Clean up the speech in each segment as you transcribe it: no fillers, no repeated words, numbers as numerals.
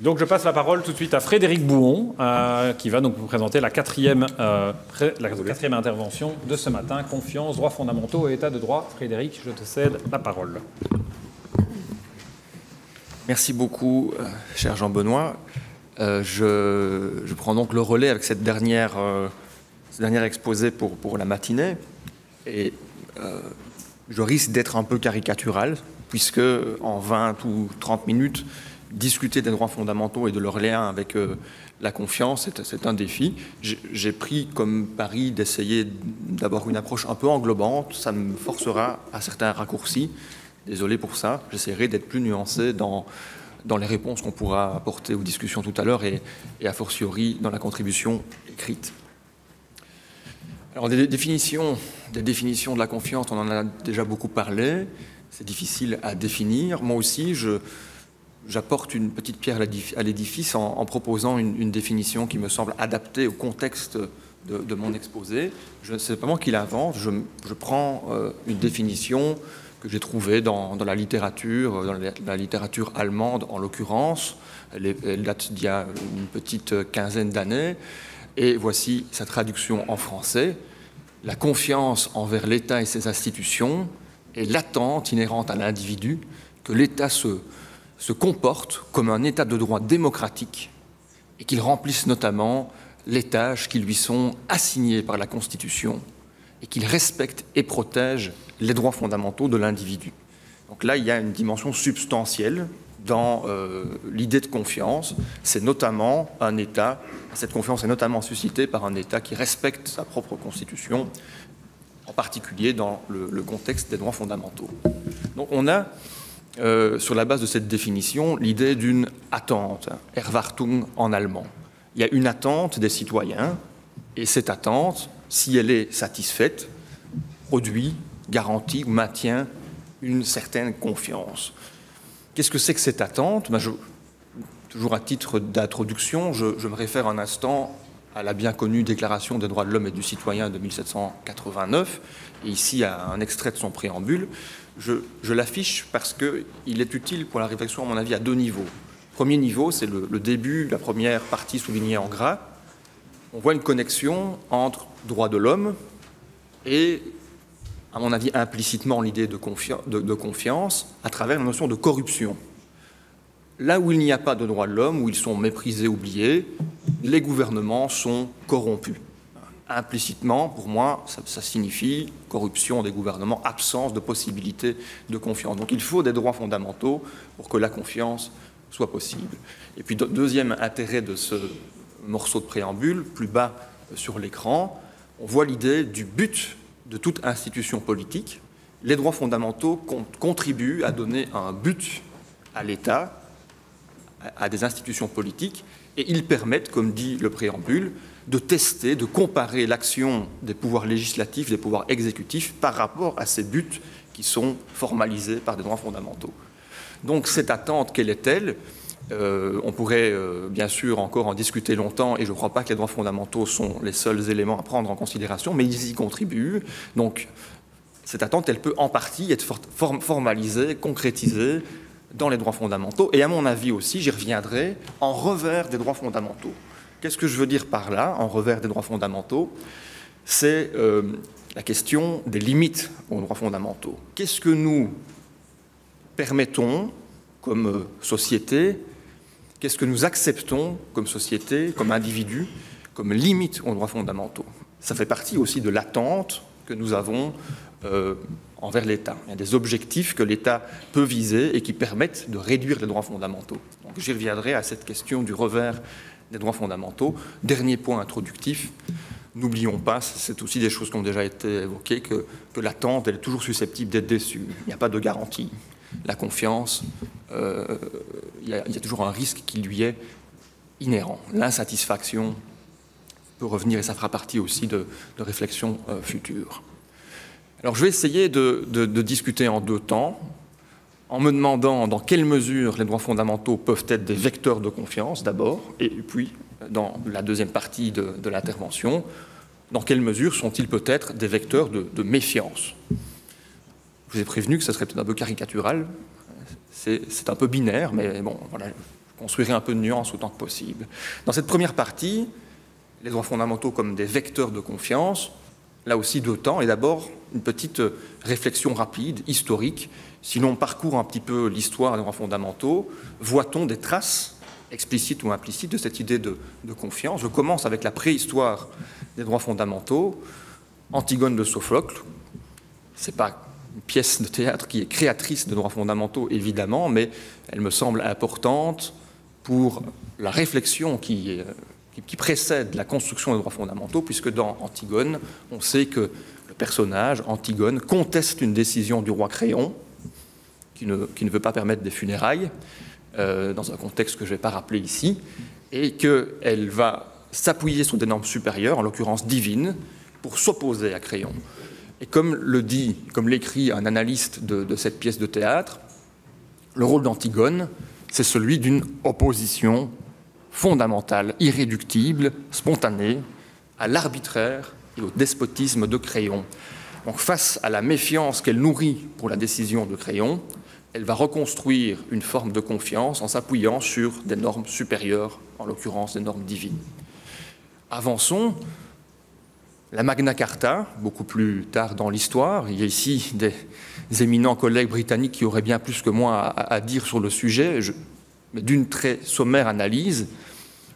Donc je passe la parole tout de suite à Frédéric Bouhon, qui va donc vous présenter la quatrième intervention de ce matin, confiance, droits fondamentaux et état de droit. Frédéric, je te cède la parole. Merci beaucoup, cher Jean-Benoît. Je prends donc le relais avec ce dernier exposé pour la matinée. Et je risque d'être un peu caricatural, puisque en 20 ou 30 minutes, discuter des droits fondamentaux et de leur lien avec la confiance, c'est un défi. J'ai pris comme pari d'essayer d'avoir une approche un peu englobante. Ça me forcera à certains raccourcis. Désolé pour ça. J'essaierai d'être plus nuancé dans les réponses qu'on pourra apporter aux discussions tout à l'heure et a fortiori dans la contribution écrite. Alors, des définitions de la confiance, on en a déjà beaucoup parlé. C'est difficile à définir. Moi aussi, j'apporte une petite pierre à l'édifice en proposant une définition qui me semble adaptée au contexte de mon exposé. Ce n'est pas moi qui l'invente, je prends une définition que j'ai trouvée dans la littérature allemande en l'occurrence. Elle date d'il y a une petite quinzaine d'années. Et voici sa traduction en français. La confiance envers l'État et ses institutions est l'attente inhérente à l'individu que l'État se comporte comme un État de droit démocratique et qu'il remplisse notamment les tâches qui lui sont assignées par la Constitution et qu'il respecte et protège les droits fondamentaux de l'individu. Donc là, il y a une dimension substantielle dans l'idée de confiance. C'est notamment un État, cette confiance est notamment suscitée par un État qui respecte sa propre Constitution, en particulier dans le contexte des droits fondamentaux. Donc on a, sur la base de cette définition, l'idée d'une attente, Erwartung en allemand. Il y a une attente des citoyens, et cette attente, si elle est satisfaite, produit, garantit ou maintient une certaine confiance. Qu'est-ce que c'est que cette attente? Toujours à titre d'introduction, je me réfère un instant à la bien connue Déclaration des droits de l'homme et du citoyen de 1789, et ici à un extrait de son préambule. Je l'affiche parce qu'il est utile pour la réflexion, à mon avis, à deux niveaux. Premier niveau, c'est le début, la première partie soulignée en gras. On voit une connexion entre droits de l'homme et, à mon avis, implicitement l'idée de confiance à travers la notion de corruption. Là où il n'y a pas de droits de l'homme, où ils sont méprisés, oubliés, les gouvernements sont corrompus. Implicitement, pour moi, ça signifie corruption des gouvernements, absence de possibilité de confiance. Donc il faut des droits fondamentaux pour que la confiance soit possible. Et puis, deuxième intérêt de ce morceau de préambule, plus bas sur l'écran, on voit l'idée du but de toute institution politique. Les droits fondamentaux contribuent à donner un but à l'État, à des institutions politiques, et ils permettent, comme dit le préambule, de tester, de comparer l'action des pouvoirs législatifs, des pouvoirs exécutifs par rapport à ces buts qui sont formalisés par des droits fondamentaux. Donc cette attente, quelle est-elle? On pourrait bien sûr encore en discuter longtemps, et je ne crois pas que les droits fondamentaux sont les seuls éléments à prendre en considération, mais ils y contribuent. Donc cette attente, elle peut en partie être formalisée, concrétisée dans les droits fondamentaux, et à mon avis aussi, j'y reviendrai, en revers des droits fondamentaux. Qu'est-ce que je veux dire par là, en revers des droits fondamentaux? C'est la question des limites aux droits fondamentaux. Qu'est-ce que nous permettons comme société? Qu'est-ce que nous acceptons comme société, comme individu, comme limite aux droits fondamentaux? Ça fait partie aussi de l'attente que nous avons envers l'État. Il y a des objectifs que l'État peut viser et qui permettent de réduire les droits fondamentaux. Donc j'y reviendrai à cette question du revers des droits fondamentaux. Dernier point introductif, n'oublions pas, c'est aussi des choses qui ont déjà été évoquées, que l'attente, elle est toujours susceptible d'être déçue. Il n'y a pas de garantie. La confiance, il y a toujours un risque qui lui est inhérent. L'insatisfaction peut revenir, et ça fera partie aussi de réflexions futures. Alors je vais essayer de discuter en deux temps, en me demandant dans quelle mesure les droits fondamentaux peuvent être des vecteurs de confiance d'abord, et puis dans la deuxième partie de l'intervention, dans quelle mesure sont-ils peut-être des vecteurs de méfiance. Je vous ai prévenu que ça serait peut-être un peu caricatural, c'est un peu binaire, mais bon, voilà, je construirai un peu de nuance autant que possible. Dans cette première partie, les droits fondamentaux comme des vecteurs de confiance, là aussi deux temps, et d'abord une petite réflexion rapide, historique. Si l'on parcourt un petit peu l'histoire des droits fondamentaux, voit-on des traces explicites ou implicites de cette idée de confiance? Je commence avec la préhistoire des droits fondamentaux. Antigone de Sophocle, ce n'est pas une pièce de théâtre qui est créatrice de droits fondamentaux, évidemment, mais elle me semble importante pour la réflexion qui précède la construction des droits fondamentaux, puisque dans Antigone, on sait que le personnage, Antigone, conteste une décision du roi Créon, qui ne veut pas permettre des funérailles, dans un contexte que je ne vais pas rappeler ici, et qu'elle va s'appuyer sur des normes supérieures, en l'occurrence divines, pour s'opposer à Créon. Et comme l'écrit un analyste de cette pièce de théâtre, le rôle d'Antigone, c'est celui d'une opposition fondamentale, irréductible, spontanée, à l'arbitraire et au despotisme de Créon. Donc face à la méfiance qu'elle nourrit pour la décision de Créon, elle va reconstruire une forme de confiance en s'appuyant sur des normes supérieures, en l'occurrence des normes divines. Avançons. La Magna Carta, beaucoup plus tard dans l'histoire, il y a ici des éminents collègues britanniques qui auraient bien plus que moi à dire sur le sujet, mais d'une très sommaire analyse,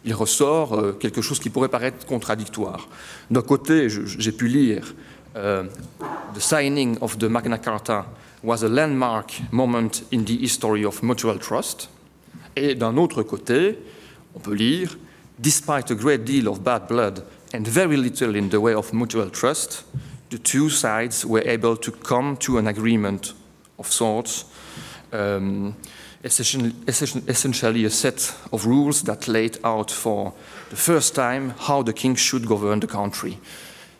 il ressort quelque chose qui pourrait paraître contradictoire. D'un côté, j'ai pu lire The signing of the Magna Carta was a landmark moment in the history of mutual trust. Et d'un autre côté, on peut lire Despite a great deal of bad blood and very little in the way of mutual trust, the two sides were able to come to an agreement of sorts, essentially a set of rules that laid out for the first time how the king should govern the country.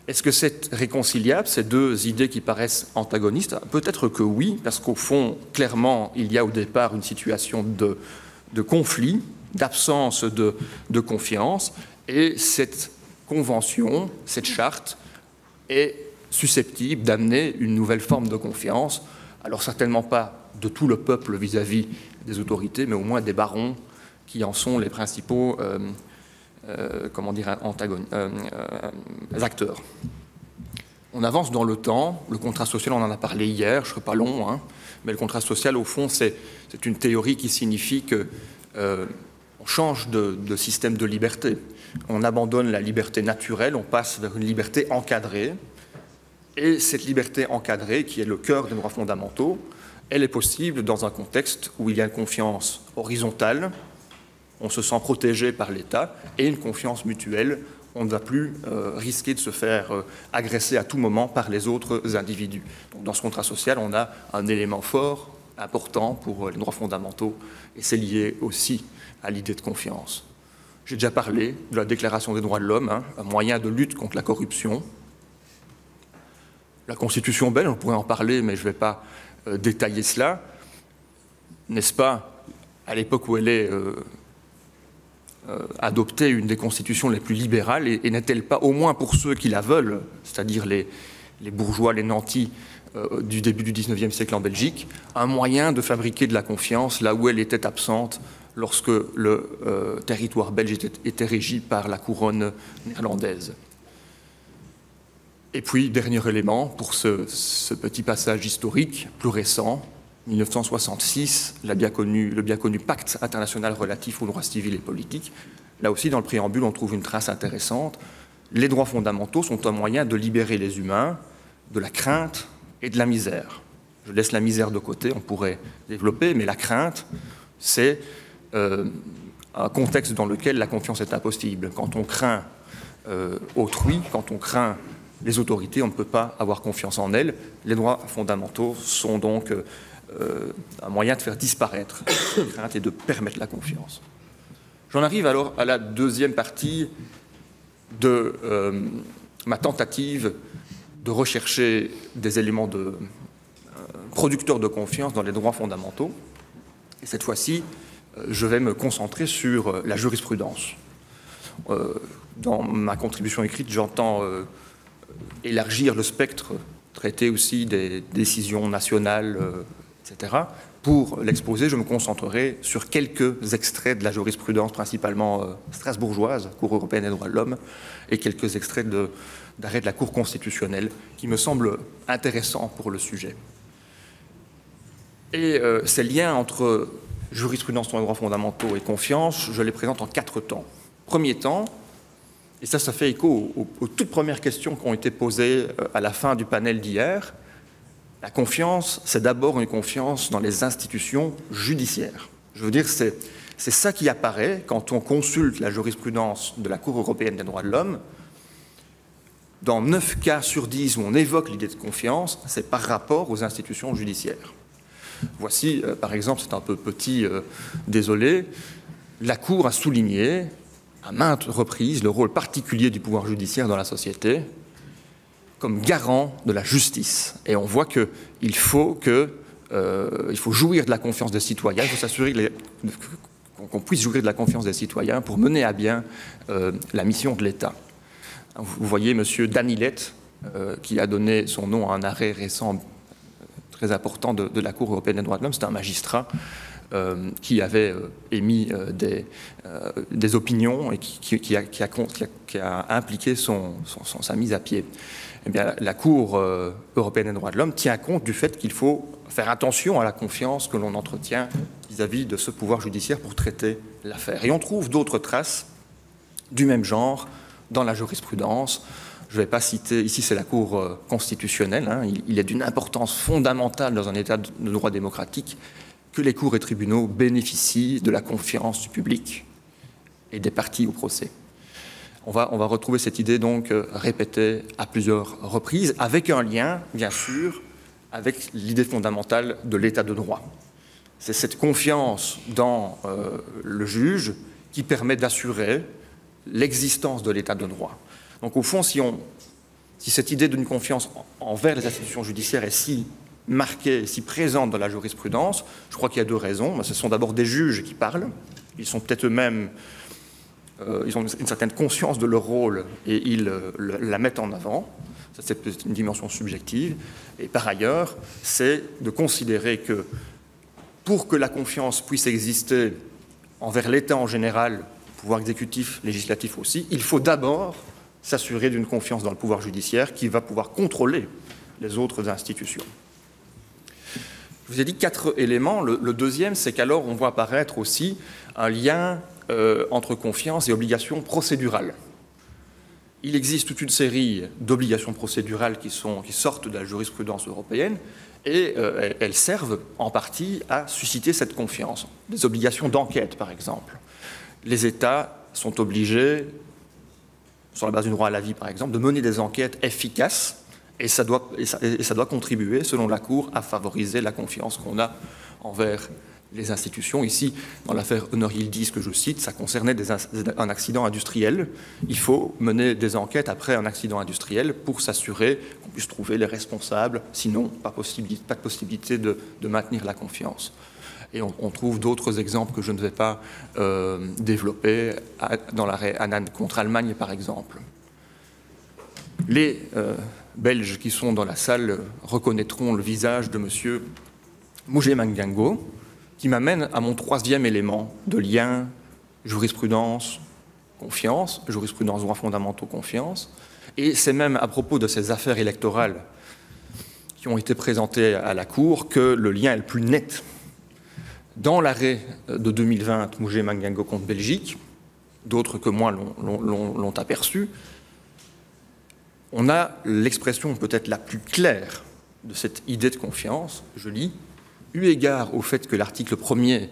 Est-ce que c'est réconciliable, ces deux idées qui paraissent antagonistes? Peut-être que oui, parce qu'au fond, clairement, il y a au départ une situation de conflit, d'absence de confiance, et cette convention, cette charte, est susceptible d'amener une nouvelle forme de confiance, alors certainement pas de tout le peuple vis-à-vis des autorités, mais au moins des barons qui en sont les principaux acteurs. On avance dans le temps, le contrat social, on en a parlé hier, je ne serai pas long, hein, mais le contrat social, au fond, c'est une théorie qui signifie qu'on change de système de liberté. On abandonne la liberté naturelle, on passe vers une liberté encadrée, et cette liberté encadrée, qui est le cœur des droits fondamentaux, elle est possible dans un contexte où il y a une confiance horizontale, on se sent protégé par l'État, et une confiance mutuelle, on ne va plus risquer de se faire agresser à tout moment par les autres individus. Donc, dans ce contrat social, on a un élément fort, important pour les droits fondamentaux, et c'est lié aussi à l'idée de confiance. J'ai déjà parlé de la Déclaration des droits de l'homme, hein, un moyen de lutte contre la corruption. La Constitution belge, on pourrait en parler, mais je ne vais pas détailler cela. N'est-ce pas, à l'époque où elle est adoptée, une des constitutions les plus libérales, et n'est-elle pas, au moins pour ceux qui la veulent, c'est-à-dire les bourgeois, les nantis du début du XIXe siècle en Belgique, un moyen de fabriquer de la confiance là où elle était absente lorsque le territoire belge était régi par la couronne néerlandaise. Et puis, dernier élément, pour ce petit passage historique, plus récent, 1966, le bien connu Pacte international relatif aux droits civils et politiques. Là aussi, dans le préambule, on trouve une trace intéressante. Les droits fondamentaux sont un moyen de libérer les humains de la crainte et de la misère. Je laisse la misère de côté, on pourrait développer, mais la crainte, c'est un contexte dans lequel la confiance est impossible. Quand on craint autrui, quand on craint les autorités, on ne peut pas avoir confiance en elles. Les droits fondamentaux sont donc un moyen de faire disparaître la crainte et de permettre la confiance. J'en arrive alors à la deuxième partie de ma tentative de rechercher des éléments producteurs de confiance dans les droits fondamentaux. Et cette fois-ci, je vais me concentrer sur la jurisprudence. Dans ma contribution écrite, j'entends élargir le spectre, traiter aussi des décisions nationales, etc., Pour l'exposer, je me concentrerai sur quelques extraits de la jurisprudence, principalement strasbourgeoise, Cour européenne des droits de l'homme, et quelques extraits d'arrêts de la Cour constitutionnelle, qui me semblent intéressants pour le sujet. Et ces liens entre jurisprudence sur les droits fondamentaux et confiance, je les présente en 4 temps. Premier temps, et ça fait écho aux toutes premières questions qui ont été posées à la fin du panel d'hier. La confiance, c'est d'abord une confiance dans les institutions judiciaires. Je veux dire, c'est ça qui apparaît quand on consulte la jurisprudence de la Cour européenne des droits de l'homme. Dans 9 cas sur 10 où on évoque l'idée de confiance, c'est par rapport aux institutions judiciaires. Voici, par exemple, c'est un peu petit, désolé, la Cour a souligné à maintes reprises le rôle particulier du pouvoir judiciaire dans la société comme garant de la justice. Et on voit qu'il faut jouir de la confiance des citoyens, il faut s'assurer qu'on puisse jouir de la confiance des citoyens pour mener à bien la mission de l'État. Vous voyez M. Danillet, qui a donné son nom à un arrêt récent très important de la Cour européenne des droits de l'homme. C'est un magistrat qui avait émis des opinions et qui a impliqué sa mise à pied. Eh bien, la Cour européenne des droits de l'homme tient compte du fait qu'il faut faire attention à la confiance que l'on entretient vis-à-vis de ce pouvoir judiciaire pour traiter l'affaire. Et on trouve d'autres traces du même genre dans la jurisprudence. Je ne vais pas citer, ici c'est la Cour constitutionnelle, hein, il est d'une importance fondamentale dans un État de droit démocratique que les cours et tribunaux bénéficient de la confiance du public et des parties au procès. On va retrouver cette idée donc répétée à plusieurs reprises, avec un lien, bien sûr, avec l'idée fondamentale de l'état de droit. C'est cette confiance dans le juge qui permet d'assurer l'existence de l'état de droit. Donc au fond, si cette idée d'une confiance envers les institutions judiciaires est si marquée, si présente dans la jurisprudence, je crois qu'il y a 2 raisons. Ce sont d'abord des juges qui parlent, ils sont peut-être eux-mêmes, ils ont une certaine conscience de leur rôle et ils la mettent en avant. Ça, c'est une dimension subjective. Et par ailleurs, c'est de considérer que pour que la confiance puisse exister envers l'État en général, pouvoir exécutif, législatif aussi, il faut d'abord s'assurer d'une confiance dans le pouvoir judiciaire qui va pouvoir contrôler les autres institutions. Je vous ai dit 4 éléments. Le deuxième, c'est qu'alors on voit apparaître aussi un lien entre confiance et obligations procédurales. Il existe toute une série d'obligations procédurales qui sortent de la jurisprudence européenne et elles servent en partie à susciter cette confiance. Des obligations d'enquête, par exemple. Les États sont obligés, sur la base du droit à la vie par exemple, de mener des enquêtes efficaces et ça doit contribuer, selon la Cour, à favoriser la confiance qu'on a envers les institutions. Ici, dans l'affaire Honor Yildiz que je cite, ça concernait un accident industriel. Il faut mener des enquêtes après un accident industriel pour s'assurer qu'on puisse trouver les responsables, sinon pas de possibilité de maintenir la confiance. Et on trouve d'autres exemples que je ne vais pas développer dans l'arrêt Annan contre Allemagne, par exemple. Les Belges qui sont dans la salle reconnaîtront le visage de M. Mougé Mangango, qui m'amène à mon 3e élément de lien jurisprudence, confiance, jurisprudence, droits fondamentaux, confiance. Et c'est même à propos de ces affaires électorales qui ont été présentées à la Cour que le lien est le plus net. Dans l'arrêt de 2020, Mougé Mangango contre Belgique, d'autres que moi l'ont aperçu, on a l'expression peut-être la plus claire de cette idée de confiance. Je lis: eu égard au fait que l'article 1er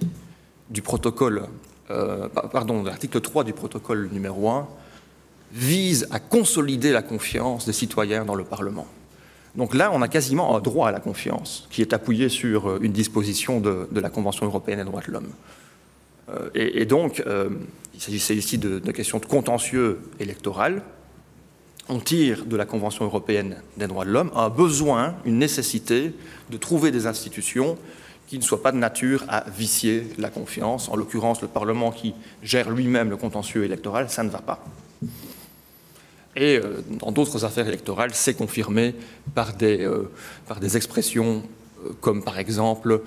du protocole, l'article 3 du protocole numéro 1 vise à consolider la confiance des citoyens dans le Parlement. Donc là, on a quasiment un droit à la confiance qui est appuyé sur une disposition de la Convention européenne des droits de l'homme. Et donc, il s'agissait ici de questions de contentieux électoral. On tire de la Convention européenne des droits de l'homme un besoin, une nécessité de trouver des institutions qui ne soient pas de nature à vicier la confiance. En l'occurrence, le Parlement qui gère lui-même le contentieux électoral, ça ne va pas. Et dans d'autres affaires électorales, c'est confirmé par des expressions comme par exemple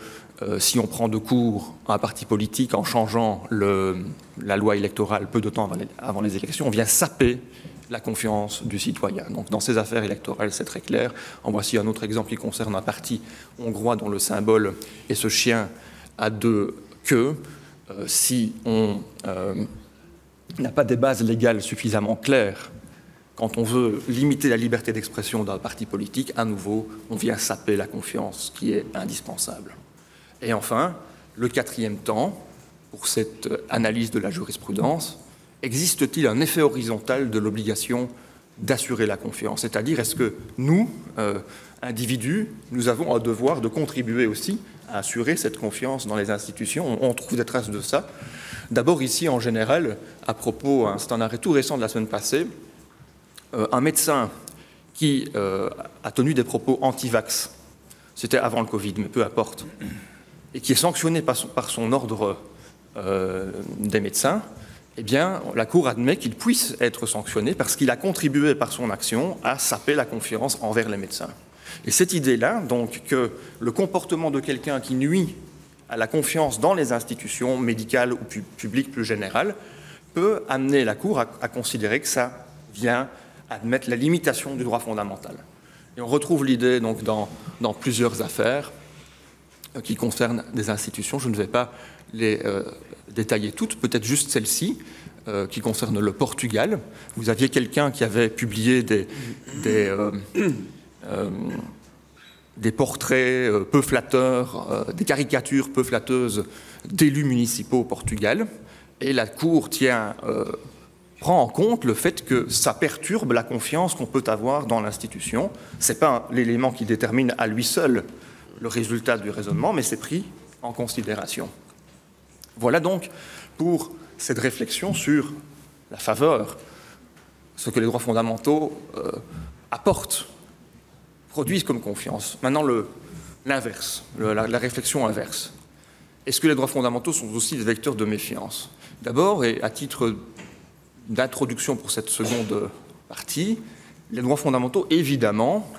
si on prend de court un parti politique en changeant la loi électorale peu de temps avant les élections, on vient saper la confiance du citoyen. Donc dans ces affaires électorales, c'est très clair. En voici un autre exemple qui concerne un parti hongrois dont le symbole est ce chien à deux queues. Si on n'a pas des bases légales suffisamment claires, quand on veut limiter la liberté d'expression d'un parti politique, à nouveau, on vient saper la confiance qui est indispensable. Et enfin, le quatrième temps, pour cette analyse de la jurisprudence, existe-t-il un effet horizontal de l'obligation d'assurer la confiance? C'est-à-dire, est-ce que nous, individus, nous avons un devoir de contribuer aussi à assurer cette confiance dans les institutions? On trouve des traces de ça. D'abord, ici, en général, à propos, c'est un arrêt tout récent de la semaine passée, un médecin qui a tenu des propos anti-vax, c'était avant le Covid, mais peu importe, et qui est sanctionné par son ordre des médecins, eh bien, la Cour admet qu'il puisse être sanctionné parce qu'il a contribué par son action à saper la confiance envers les médecins. Et cette idée-là, donc, que le comportement de quelqu'un qui nuit à la confiance dans les institutions médicales ou publiques plus générales peut amener la Cour à considérer que ça vient admettre la limitation du droit fondamental. Et on retrouve l'idée donc dans plusieurs affaires qui concernent des institutions. Je ne vais pas les détailler toutes, peut-être juste celle-ci, qui concerne le Portugal. Vous aviez quelqu'un qui avait publié des portraits peu flatteurs, des caricatures peu flatteuses d'élus municipaux au Portugal, et la Cour prend en compte le fait que ça perturbe la confiance qu'on peut avoir dans l'institution. Ce n'est pas l'élément qui détermine à lui seul le résultat du raisonnement, mais c'est pris en considération. Voilà donc pour cette réflexion sur la faveur, ce que les droits fondamentaux apportent, produisent comme confiance. Maintenant, l'inverse, la réflexion inverse. Est-ce que les droits fondamentaux sont aussi des vecteurs de méfiance? D'abord, et à titre d'introduction pour cette seconde partie, les droits fondamentaux, évidemment,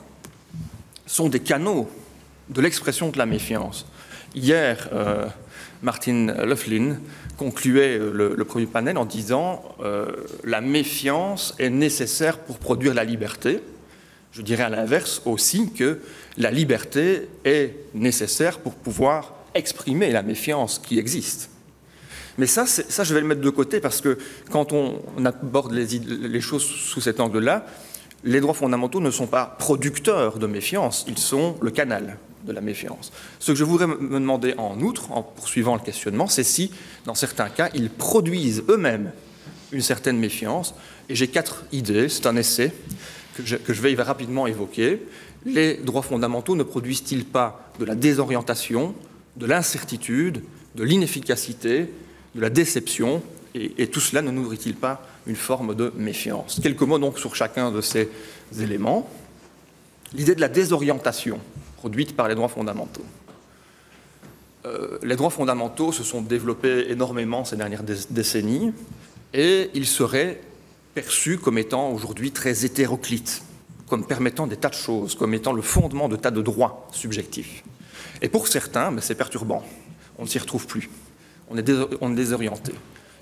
sont des canaux de l'expression de la méfiance. Hier, Martin Löflin concluait le premier panel en disant la méfiance est nécessaire pour produire la liberté. Je dirais à l'inverse aussi que la liberté est nécessaire pour pouvoir exprimer la méfiance qui existe. Mais ça, je vais le mettre de côté parce que quand on aborde les choses sous cet angle-là, les droits fondamentaux ne sont pas producteurs de méfiance, ils sont le canal de la méfiance. Ce que je voudrais me demander en outre, en poursuivant le questionnement, c'est si, dans certains cas, ils produisent eux-mêmes une certaine méfiance. Et j'ai 4 idées, c'est un essai que je vais rapidement évoquer. Les droits fondamentaux ne produisent-ils pas de la désorientation, de l'incertitude, de l'inefficacité, de la déception, et tout cela ne nourrit-il pas une forme de méfiance? Quelques mots donc sur chacun de ces éléments. L'idée de la désorientation produite par les droits fondamentaux. Les droits fondamentaux se sont développés énormément ces dernières décennies, et ils seraient perçus comme étant aujourd'hui très hétéroclites, comme permettant des tas de choses, comme étant le fondement de tas de droits subjectifs. Et pour certains, c'est perturbant, on ne s'y retrouve plus. On est désorienté.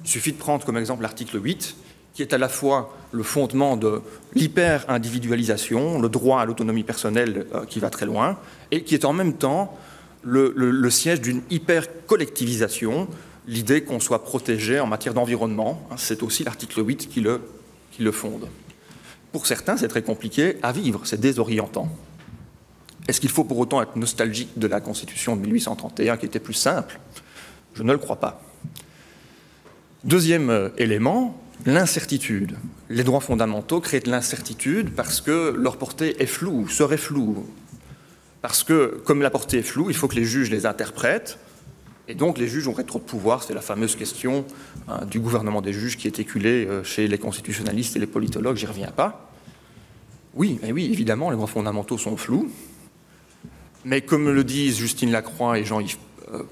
Il suffit de prendre comme exemple l'article 8, qui est à la fois le fondement de l'hyper-individualisation, le droit à l'autonomie personnelle qui va très loin, et qui est en même temps le siège d'une hyper-collectivisation, l'idée qu'on soit protégé en matière d'environnement. C'est aussi l'article 8 qui le fonde. Pour certains, c'est très compliqué à vivre, c'est désorientant. Est-ce qu'il faut pour autant être nostalgique de la Constitution de 1831 qui était plus simple? Je ne le crois pas. Deuxième élément, l'incertitude. Les droits fondamentaux créent de l'incertitude parce que leur portée est floue, serait floue. Parce que, comme la portée est floue, il faut que les juges les interprètent, et donc les juges auraient trop de pouvoir. C'est la fameuse question du gouvernement des juges qui est éculée chez les constitutionnalistes et les politologues, j'y reviens pas. Oui, évidemment, les droits fondamentaux sont flous, mais comme le disent Justine Lacroix et Jean-Yves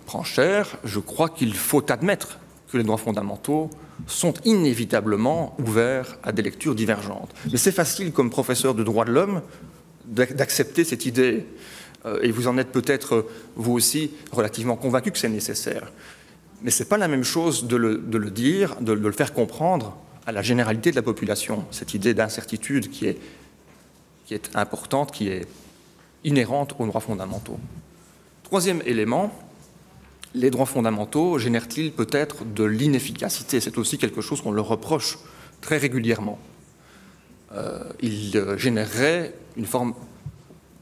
Pranchère, je crois qu'il faut admettre que les droits fondamentaux sont inévitablement ouverts à des lectures divergentes. Mais c'est facile, comme professeur de droits de l'homme, d'accepter cette idée et vous en êtes peut-être, vous aussi, relativement convaincu que c'est nécessaire. Mais ce n'est pas la même chose de le dire, de le faire comprendre à la généralité de la population, cette idée d'incertitude qui est importante, qui est inhérente aux droits fondamentaux. Troisième élément, les droits fondamentaux génèrent-ils peut-être de l'inefficacité? C'est aussi quelque chose qu'on leur reproche très régulièrement. Ils généreraient une forme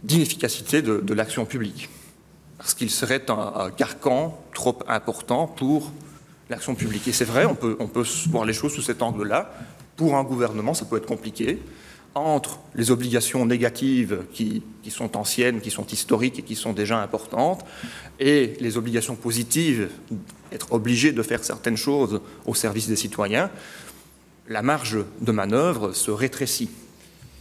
d'inefficacité de l'action publique, parce qu'il serait un carcan trop important pour l'action publique. Et c'est vrai, on peut voir les choses sous cet angle-là. Pour un gouvernement, ça peut être compliqué. Entre les obligations négatives qui sont anciennes, qui sont historiques et qui sont déjà importantes, et les obligations positives, être obligé de faire certaines choses au service des citoyens, la marge de manœuvre se rétrécit.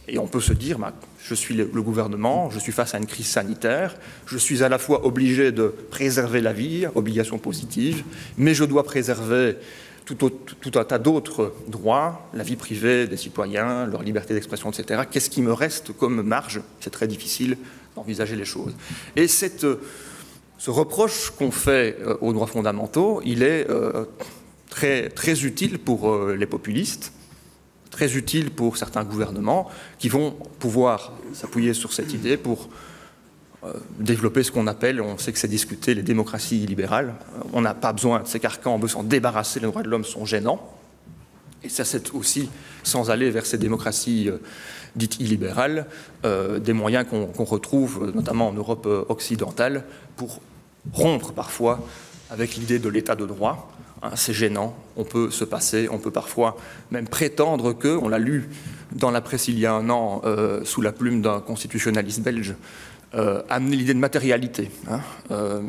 Et on peut se dire, je suis le gouvernement, je suis face à une crise sanitaire, je suis à la fois obligé de préserver la vie, obligation positive, mais je dois préserver tout un tas d'autres droits, la vie privée des citoyens, leur liberté d'expression, etc. Qu'est-ce qui me reste comme marge? C'est très difficile d'envisager les choses. Et ce reproche qu'on fait aux droits fondamentaux, il est très, très utile pour les populistes, très utile pour certains gouvernements qui vont pouvoir s'appuyer sur cette idée pour développer ce qu'on appelle, on sait que c'est discuté, les démocraties illibérales. On n'a pas besoin de ces carcans, on veut s'en débarrasser, les droits de l'homme sont gênants. Et ça, c'est aussi, sans aller vers ces démocraties dites illibérales, des moyens qu'on retrouve, notamment en Europe occidentale, pour rompre parfois avec l'idée de l'état de droit. C'est gênant, on peut se passer, on peut parfois même prétendre que, on l'a lu dans la presse il y a un an, sous la plume d'un constitutionnaliste belge, amener l'idée de matérialité.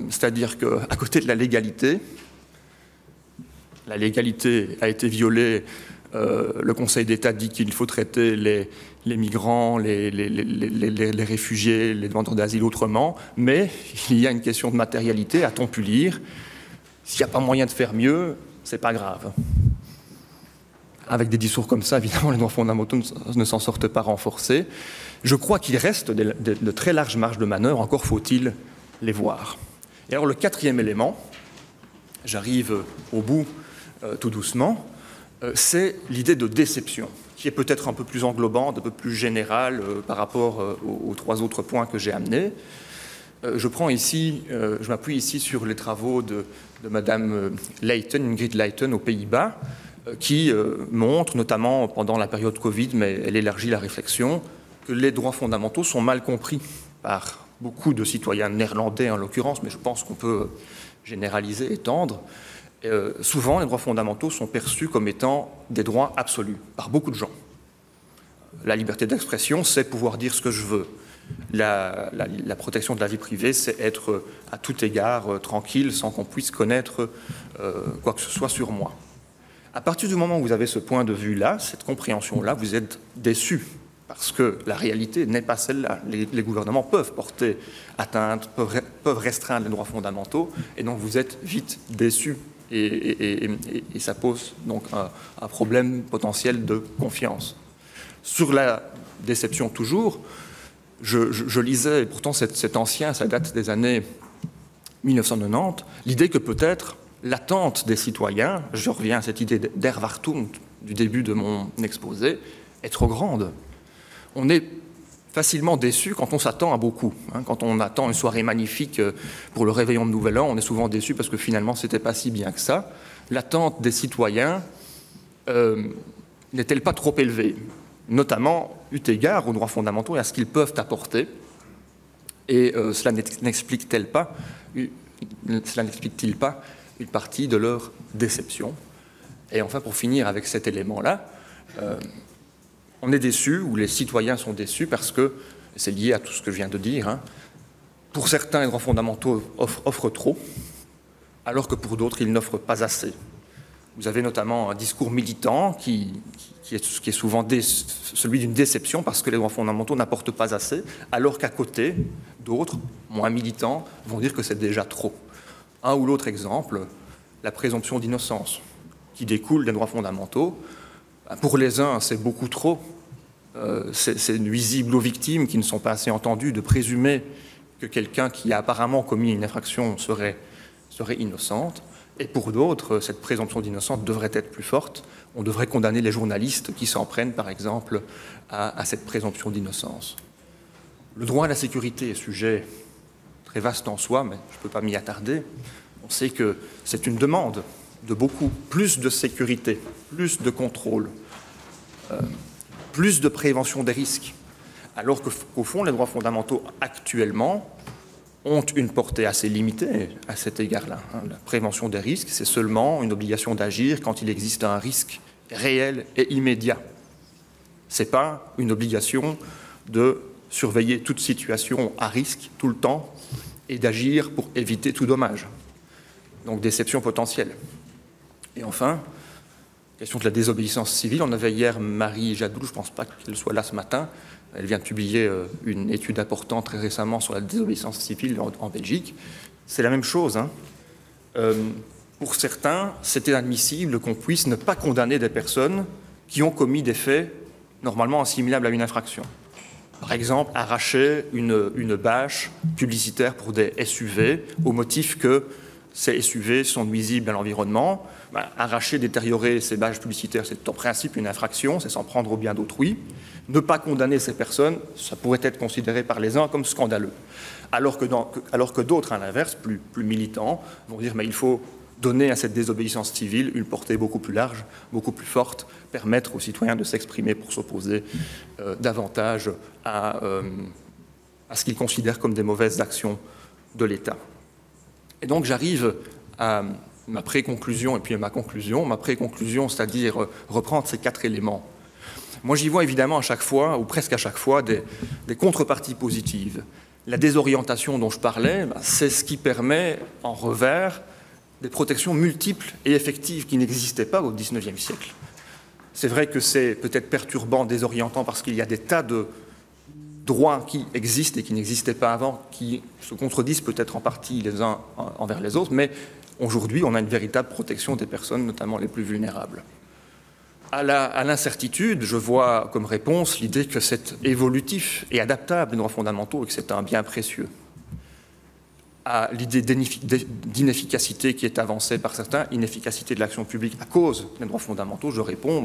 C'est-à-dire qu'à côté de la légalité a été violée, le Conseil d'État dit qu'il faut traiter les migrants, les réfugiés, les demandeurs d'asile autrement, mais il y a une question de matérialité, a-t-on pu lire? S'il n'y a pas moyen de faire mieux, c'est pas grave. Avec des discours comme ça, évidemment, les droits fondamentaux ne s'en sortent pas renforcés. Je crois qu'il reste de très larges marges de manœuvre, encore faut-il les voir. Et alors le quatrième élément, j'arrive au bout tout doucement, c'est l'idée de déception, qui est peut-être un peu plus englobante, un peu plus générale par rapport aux trois autres points que j'ai amenés. Je m'appuie ici sur les travaux de Madame Leijten, Ingrid Leijten, aux Pays-Bas, qui montre, notamment pendant la période Covid, mais elle élargit la réflexion, que les droits fondamentaux sont mal compris par beaucoup de citoyens néerlandais en l'occurrence, mais je pense qu'on peut généraliser, étendre. Souvent, les droits fondamentaux sont perçus comme étant des droits absolus par beaucoup de gens. La liberté d'expression, c'est pouvoir dire ce que je veux. La protection de la vie privée, c'est être à tout égard tranquille sans qu'on puisse connaître quoi que ce soit sur moi. À partir du moment où vous avez ce point de vue-là, cette compréhension-là, vous êtes déçu, parce que la réalité n'est pas celle-là. Les gouvernements peuvent porter atteinte, peuvent restreindre les droits fondamentaux, et donc vous êtes vite déçu, et ça pose donc un problème potentiel de confiance. Sur la déception toujours, je lisais, et pourtant c'est ancien, ça date des années 1990, l'idée que peut-être l'attente des citoyens, je reviens à cette idée d'Erwartung du début de mon exposé, est trop grande. On est facilement déçu quand on s'attend à beaucoup. Quand on attend une soirée magnifique pour le réveillon de Nouvel An, on est souvent déçu parce que finalement c'était pas si bien que ça. L'attente des citoyens n'est-elle pas trop élevée, notamment eu égard aux droits fondamentaux et à ce qu'ils peuvent apporter? Et cela n'explique-t-il pas une partie de leur déception? Et enfin, pour finir avec cet élément-là, on est déçu, ou les citoyens sont déçus, parce que c'est lié à tout ce que je viens de dire. Pour certains, les droits fondamentaux offrent trop, alors que pour d'autres, ils n'offrent pas assez. Vous avez notamment un discours militant qui est souvent celui d'une déception, parce que les droits fondamentaux n'apportent pas assez, alors qu'à côté, d'autres, moins militants, vont dire que c'est déjà trop. Un ou l'autre exemple, la présomption d'innocence, qui découle des droits fondamentaux. Pour les uns, c'est beaucoup trop. C'est nuisible aux victimes qui ne sont pas assez entendues de présumer que quelqu'un qui a apparemment commis une infraction serait innocente. Et pour d'autres, cette présomption d'innocence devrait être plus forte. On devrait condamner les journalistes qui s'en prennent, par exemple, à cette présomption d'innocence. Le droit à la sécurité est sujet très vaste en soi, mais je ne peux pas m'y attarder. On sait que c'est une demande de beaucoup plus de sécurité, plus de contrôle, plus de prévention des risques, alors qu'au fond, les droits fondamentaux actuellement ont une portée assez limitée à cet égard-là. La prévention des risques, c'est seulement une obligation d'agir quand il existe un risque réel et immédiat. Ce n'est pas une obligation de surveiller toute situation à risque tout le temps et d'agir pour éviter tout dommage. Donc déception potentielle. Et enfin, question de la désobéissance civile. On avait hier Marie Jadou, je ne pense pas qu'elle soit là ce matin. Elle vient de publier une étude importante très récemment sur la désobéissance civile en Belgique. C'est la même chose. Pour certains, c'est inadmissible qu'on puisse ne pas condamner des personnes qui ont commis des faits normalement assimilables à une infraction. Par exemple, arracher une bâche publicitaire pour des SUV au motif que ces SUV sont nuisibles à l'environnement. Arracher, détériorer ces bâches publicitaires, c'est en principe une infraction, c'est s'en prendre au bien d'autrui. Ne pas condamner ces personnes, ça pourrait être considéré par les uns comme scandaleux. Alors que d'autres, à l'inverse, plus militants, vont dire mais il faut donner à cette désobéissance civile une portée beaucoup plus large, beaucoup plus forte, permettre aux citoyens de s'exprimer pour s'opposer davantage à ce qu'ils considèrent comme des mauvaises actions de l'État. Et donc j'arrive à ma pré-conclusion et puis à ma conclusion. Ma pré-conclusion, c'est-à-dire reprendre ces 4 éléments. Moi, j'y vois évidemment à chaque fois, ou presque à chaque fois, des contreparties positives. La désorientation dont je parlais, c'est ce qui permet, en revers, des protections multiples et effectives qui n'existaient pas au XIXe siècle. C'est vrai que c'est peut-être perturbant, désorientant, parce qu'il y a des tas de droits qui existent et qui n'existaient pas avant, qui se contredisent peut-être en partie les uns envers les autres, mais aujourd'hui, on a une véritable protection des personnes, notamment les plus vulnérables. À l'incertitude, je vois comme réponse l'idée que c'est évolutif et adaptable, les droits fondamentaux, et que c'est un bien précieux. À l'idée d'inefficacité qui est avancée par certains, inefficacité de l'action publique à cause des droits fondamentaux, je réponds,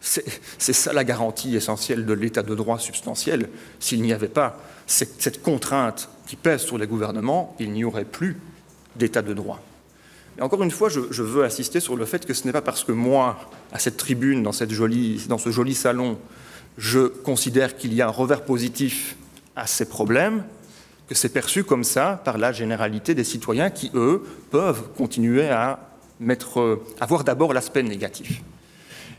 c'est ça la garantie essentielle de l'état de droit substantiel. S'il n'y avait pas cette contrainte qui pèse sur les gouvernements, il n'y aurait plus d'état de droit. Et encore une fois, je veux insister sur le fait que ce n'est pas parce que moi, à cette tribune, dans ce joli salon, je considère qu'il y a un revers positif à ces problèmes, que c'est perçu comme ça par la généralité des citoyens qui, eux, peuvent continuer à voir d'abord l'aspect négatif.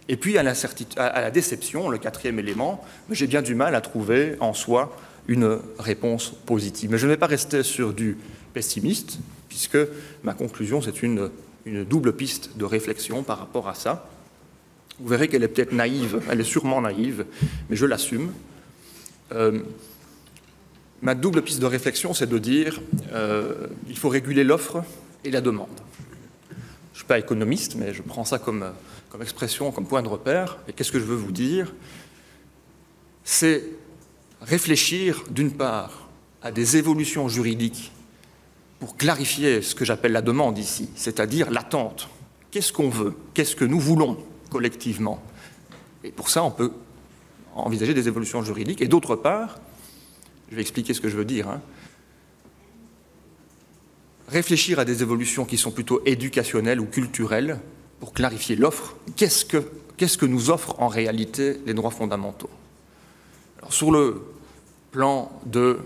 Et puis à la déception, le 4e élément, j'ai bien du mal à trouver en soi une réponse positive. Mais je ne vais pas rester sur du pessimiste, puisque ma conclusion, c'est une double piste de réflexion par rapport à ça. Vous verrez qu'elle est peut-être naïve, elle est sûrement naïve, mais je l'assume. Ma double piste de réflexion, c'est de dire il faut réguler l'offre et la demande. Je ne suis pas économiste, mais je prends ça comme expression, comme point de repère. Et qu'est-ce que je veux vous dire? C'est réfléchir, d'une part, à des évolutions juridiques pour clarifier ce que j'appelle la demande ici, c'est-à-dire l'attente. Qu'est-ce qu'on veut? Qu'est-ce que nous voulons collectivement? Et pour ça, on peut envisager des évolutions juridiques. Et d'autre part, je vais expliquer ce que je veux dire, réfléchir à des évolutions qui sont plutôt éducationnelles ou culturelles pour clarifier l'offre. Qu'est-ce que nous offrent en réalité les droits fondamentaux? Alors, sur le plan de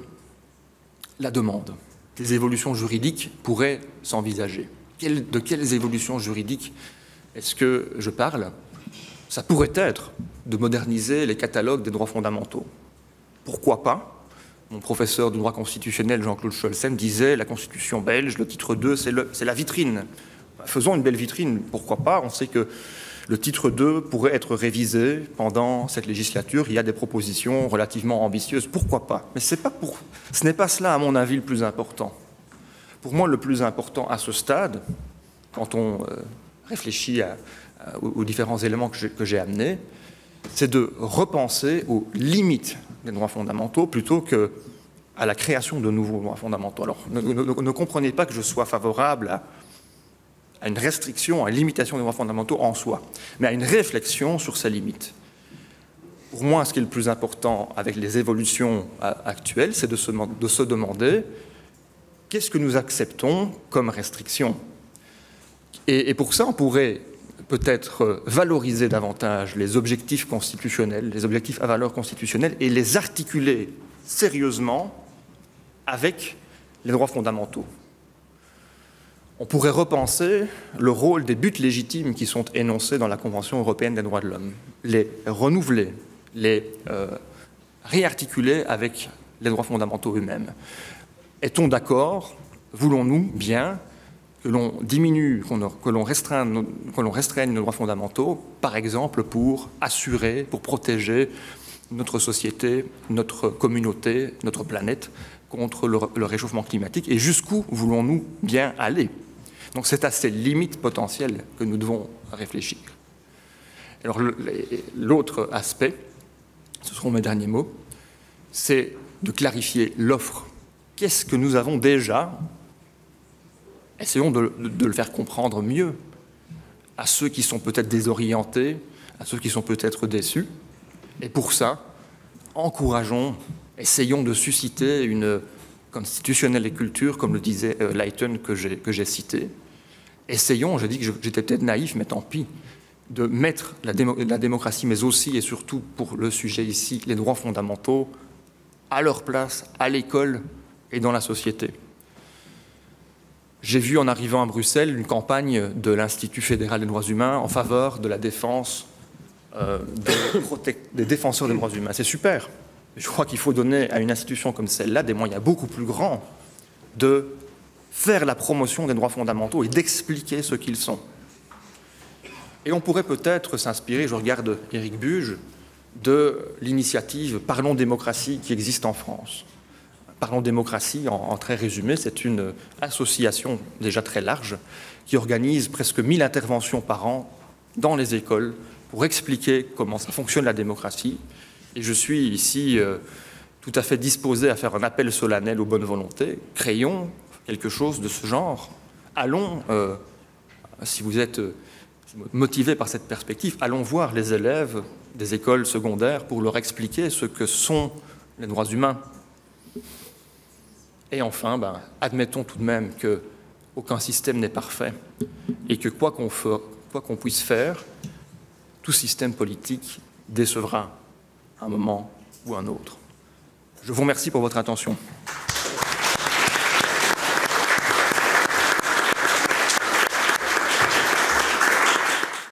la demande, des évolutions juridiques pourraient s'envisager. De quelles évolutions juridiques est-ce que je parle? Ça pourrait être de moderniser les catalogues des droits fondamentaux. Pourquoi pas? Mon professeur de droit constitutionnel, Jean-Claude Scholzen, disait la Constitution belge, le titre 2, c'est la vitrine. Faisons une belle vitrine, pourquoi pas? On sait que le titre 2 pourrait être révisé pendant cette législature. Il y a des propositions relativement ambitieuses, pourquoi pas? Mais ce n'est pas cela, à mon avis, le plus important. Pour moi, le plus important à ce stade, quand on réfléchit aux différents éléments que j'ai amenés, c'est de repenser aux limites des droits fondamentaux plutôt qu'à à la création de nouveaux droits fondamentaux. Alors, ne comprenez pas que je sois favorable à une restriction, à une limitation des droits fondamentaux en soi, mais à une réflexion sur ses limites. Pour moi, ce qui est le plus important avec les évolutions actuelles, c'est de se demander qu'est-ce que nous acceptons comme restriction. Et pour ça, on pourrait peut-être valoriser davantage les objectifs constitutionnels, les objectifs à valeur constitutionnelle, et les articuler sérieusement avec les droits fondamentaux. On pourrait repenser le rôle des buts légitimes qui sont énoncés dans la Convention européenne des droits de l'homme, les renouveler, les réarticuler avec les droits fondamentaux eux-mêmes. Est-on d'accord? Voulons-nous bien que l'on diminue, que l'on restreigne nos droits fondamentaux, par exemple pour assurer, pour protéger notre société, notre communauté, notre planète contre le réchauffement climatique? Et jusqu'où voulons-nous bien aller? Donc c'est à ces limites potentielles que nous devons réfléchir. Alors l'autre aspect, ce seront mes derniers mots, c'est de clarifier l'offre. Qu'est-ce que nous avons déjà? Essayons de le faire comprendre mieux à ceux qui sont peut-être désorientés, à ceux qui sont peut-être déçus. Et pour ça, encourageons, essayons de susciter une constitutionnelle et culture, comme le disait Leighton, que j'ai cité. Essayons, je dis que j'étais peut-être naïf, mais tant pis, de mettre la démocratie, mais aussi et surtout pour le sujet ici, les droits fondamentaux, à leur place, à l'école et dans la société. J'ai vu en arrivant à Bruxelles une campagne de l'Institut fédéral des droits humains en faveur de la défense des défenseurs des droits humains. C'est super. Je crois qu'il faut donner à une institution comme celle-là des moyens beaucoup plus grands de faire la promotion des droits fondamentaux et d'expliquer ce qu'ils sont. Et on pourrait peut-être s'inspirer, je regarde Éric Buge, de l'initiative Parlons démocratie qui existe en France. Parlons démocratie, en très résumé, c'est une association déjà très large qui organise presque 1000 interventions par an dans les écoles pour expliquer comment ça fonctionne la démocratie. Et je suis ici tout à fait disposé à faire un appel solennel aux bonnes volontés. Créons quelque chose de ce genre. Allons, si vous êtes motivé par cette perspective, allons voir les élèves des écoles secondaires pour leur expliquer ce que sont les droits humains. Et enfin, admettons tout de même qu'aucun système n'est parfait et que quoi qu'on puisse faire, tout système politique décevra à un moment ou un autre. Je vous remercie pour votre attention.